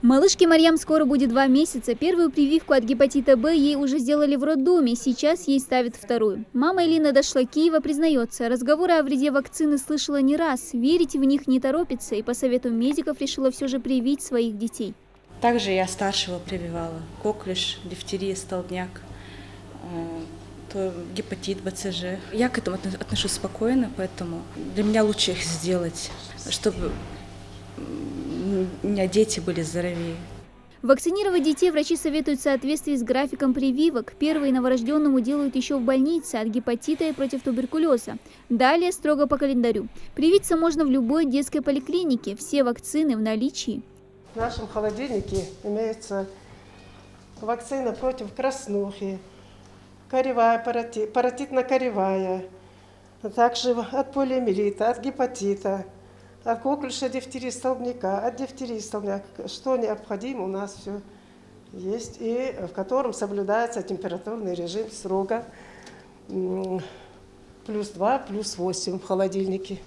Малышке Марьям скоро будет 2 месяца. Первую прививку от гепатита Б ей уже сделали в роддоме, сейчас ей ставят вторую. Мама Элина дошла Киева, признается, разговоры о вреде вакцины слышала не раз, верить в них не торопится и по совету медиков решила все же привить своих детей. Также я старшего прививала. Коклюш, дифтерия, столбняк, гепатит, БЦЖ. Я к этому отношусь спокойно, поэтому для меня лучше их сделать, чтобы у меня дети были здоровее. Вакцинировать детей врачи советуют в соответствии с графиком прививок. Первые новорожденному делают еще в больнице от гепатита и против туберкулеза. Далее строго по календарю. Привиться можно в любой детской поликлинике. Все вакцины в наличии. В нашем холодильнике имеется вакцина против краснухи, коревая паротитно-коревая, также от полиомиелита, от гепатита, от коклюша, дифтерии, столбняка, от дифтерии, столбняка. Что необходимо, у нас все есть, и в котором соблюдается температурный режим строго +2, +8 в холодильнике.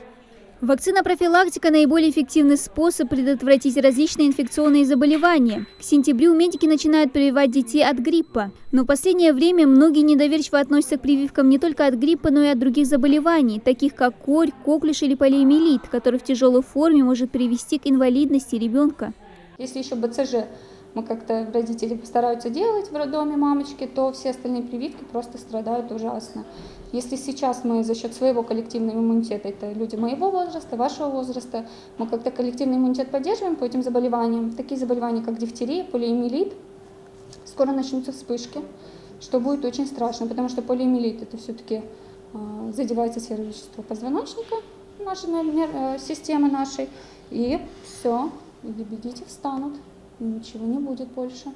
Вакцина-профилактика – наиболее эффективный способ предотвратить различные инфекционные заболевания. К сентябрю медики начинают прививать детей от гриппа. Но в последнее время многие недоверчиво относятся к прививкам не только от гриппа, но и от других заболеваний, таких как корь, коклюш или полиомиелит, который в тяжелой форме может привести к инвалидности ребенка. Если еще БЦЖ мы как-то родители постараются делать в роддоме мамочки, то все остальные прививки просто страдают ужасно. Если сейчас мы за счет своего коллективного иммунитета, это люди моего возраста, вашего возраста, мы как-то коллективный иммунитет поддерживаем по этим заболеваниям, такие заболевания, как дифтерия, полиомиелит, скоро начнутся вспышки, что будет очень страшно, потому что полиомиелит это все-таки задевается сфера вещества позвоночника, нашей системы нашей, и все, лебедите встанут. Ничего не будет больше.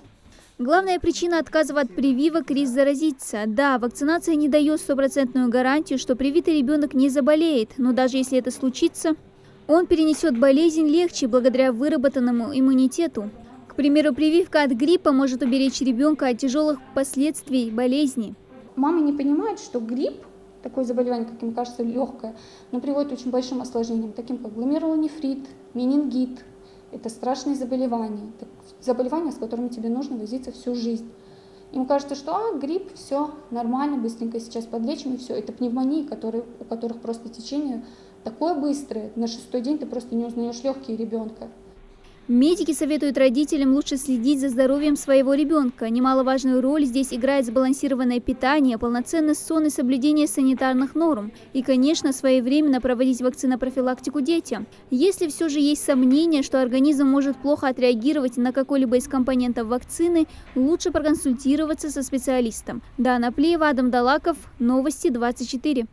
Главная причина отказа от прививок – риск заразиться. Да, вакцинация не дает стопроцентную гарантию, что привитый ребенок не заболеет, но даже если это случится, он перенесет болезнь легче благодаря выработанному иммунитету. К примеру, прививка от гриппа может уберечь ребенка от тяжелых последствий болезни. Мамы не понимают, что грипп, такое заболевание, как им кажется, легкое, но приводит к очень большим осложнениям, таким как гломерулонефрит, менингит. Это страшные заболевания, заболевания, с которыми тебе нужно возиться всю жизнь. Им кажется, что грипп, все нормально, быстренько сейчас подлечим и все. Это пневмонии, у которых просто течение такое быстрое, на 6-й день ты просто не узнаешь легкие ребенка. Медики советуют родителям лучше следить за здоровьем своего ребенка. Немаловажную роль здесь играет сбалансированное питание, полноценный сон и соблюдение санитарных норм. И, конечно, своевременно проводить вакцинопрофилактику детям. Если все же есть сомнения, что организм может плохо отреагировать на какой-либо из компонентов вакцины, лучше проконсультироваться со специалистом. Дана Плеева, Адам Далаков, Новости 24.